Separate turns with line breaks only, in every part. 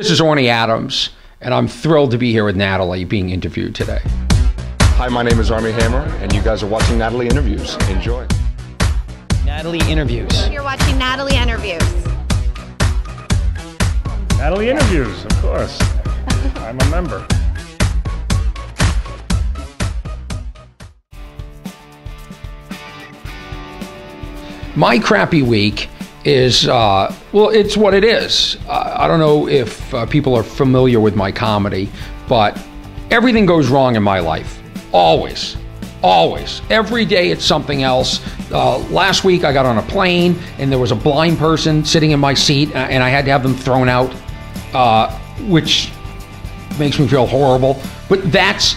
This is Orny Adams, and I'm thrilled to be here with Natalie being interviewed today.
Hi, my name is Army Hammer, and you guys are watching Natalie Interviews. Enjoy.
Natalie Interviews.
You're watching Natalie Interviews.
Natalie Interviews, of course. I'm a member.
My crappy week is, well, it's what it is. I don't know if people are familiar with my comedy, but everything goes wrong in my life. Always. Always. Every day it's something else. Last week I got on a plane and there was a blind person sitting in my seat and I had to have them thrown out, which makes me feel horrible. But that's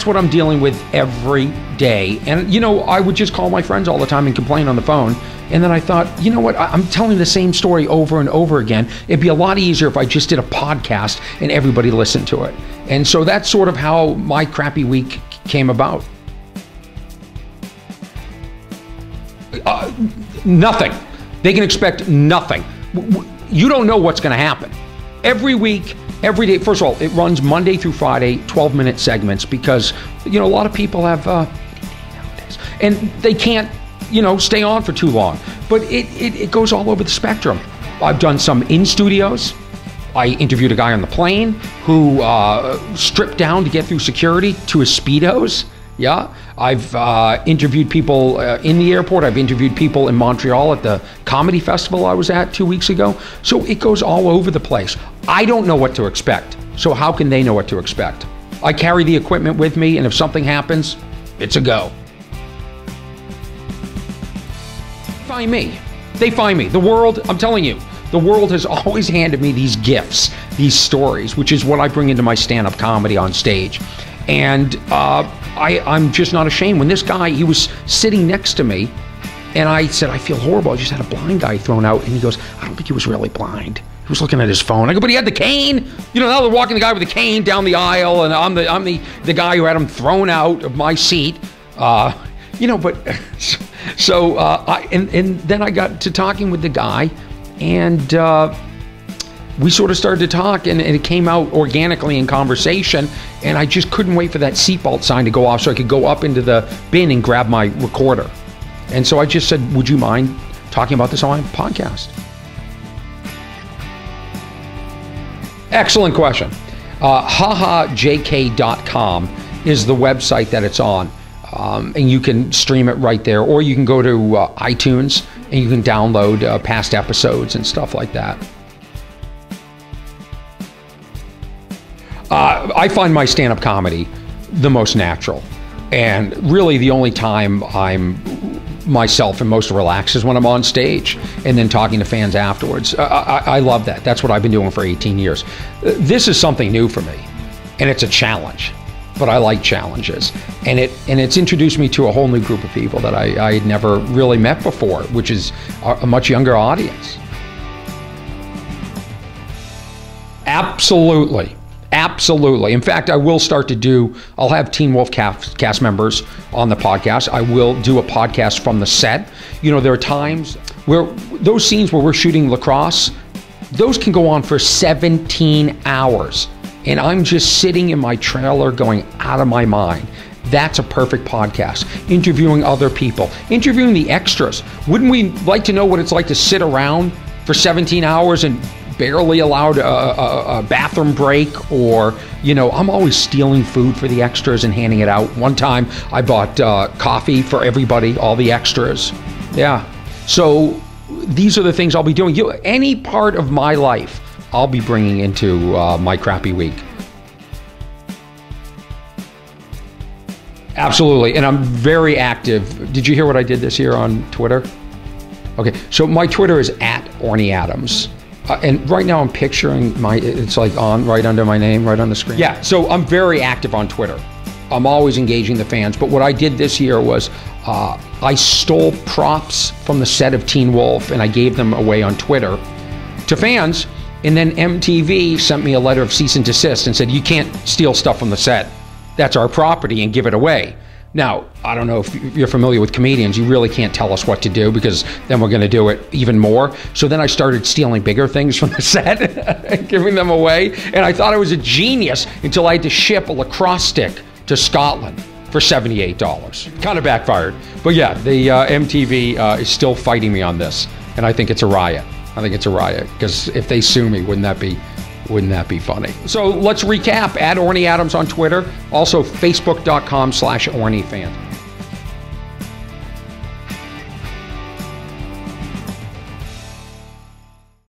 what I'm dealing with every day. And, you know, I would just call my friends all the time and complain on the phone. And then I thought, you know what, I'm telling the same story over and over again. It'd be a lot easier if I just did a podcast and everybody listened to it. And so that's sort of how my crappy week came about. Nothing. They can expect nothing. You don't know what's going to happen. Every week, every day. First of all, it runs Monday through Friday, 12-minute segments because, you know, a lot of people have nowadays, and they can't, you know, stay on for too long. But it goes all over the spectrum. I've done some in studios. I interviewed a guy on the plane who stripped down to get through security to his Speedos. Yeah. I've interviewed people in the airport. I've interviewed people in Montreal at the comedy festival I was at 2 weeks ago. So it goes all over the place. I don't know what to expect. So how can they know what to expect? I carry the equipment with me, and if something happens, it's a go. Find me. They find me. The world, I'm telling you, the world has always handed me these gifts, these stories, which is what I bring into my stand-up comedy on stage. And I'm just not ashamed. When this guy, he was sitting next to me, and I said, I feel horrible. I just had a blind guy thrown out. And he goes, I don't think he was really blind. He was looking at his phone. I go, but he had the cane. You know, now they're walking the guy with the cane down the aisle, and I'm the guy who had him thrown out of my seat. You know, but so and then I got to talking with the guy, and we sort of started to talk, and it came out organically in conversation, and I just couldn't wait for that seatbelt sign to go off so I could go up into the bin and grab my recorder. And so I just said, would you mind talking about this on my podcast? Excellent question. hahajk.com is the website that it's on. And you can stream it right there, or you can go to iTunes and you can download past episodes and stuff like that. I find my stand-up comedy the most natural, and really the only time I'm myself and most relaxed is when I'm on stage and then talking to fans afterwards. I love that. That's what I've been doing for 18 years. This is something new for me, and it's a challenge. But I like challenges, and it's introduced me to a whole new group of people that I had never really met before, which is a much younger audience. Absolutely. Absolutely. In fact, I will start to do, I'll have Teen Wolf cast members on the podcast. I will do a podcast from the set. You know, there are times where those scenes where we're shooting lacrosse, those can go on for 17 hours. And I'm just sitting in my trailer going out of my mind. That's a perfect podcast. Interviewing other people, interviewing the extras. Wouldn't we like to know what it's like to sit around for 17 hours and barely allowed a bathroom break? Or, you know, I'm always stealing food for the extras and handing it out. One time I bought coffee for everybody, all the extras. Yeah. So these are the things I'll be doing. Any part of my life I'll be bringing into my crappy week. Absolutely, and I'm very active. Did you hear what I did this year on Twitter? Okay, so my Twitter is @Orny Adams. And right now I'm picturing it's like on right under my name, right on the screen. Yeah, so I'm very active on Twitter. I'm always engaging the fans, but what I did this year was I stole props from the set of Teen Wolf and I gave them away on Twitter to fans. And then MTV sent me a letter of cease and desist and said, you can't steal stuff from the set. That's our property, and give it away. Now, I don't know if you're familiar with comedians. You really can't tell us what to do because then we're going to do it even more. So then I started stealing bigger things from the set and giving them away. And I thought I was a genius until I had to ship a lacrosse stick to Scotland for $78. Kind of backfired. But yeah, the MTV is still fighting me on this. And I think it's a riot. I think it's a riot because if they sue me, wouldn't that be funny? So let's recap. Add Orny Adams on Twitter. Also, Facebook.com/OrnyFans.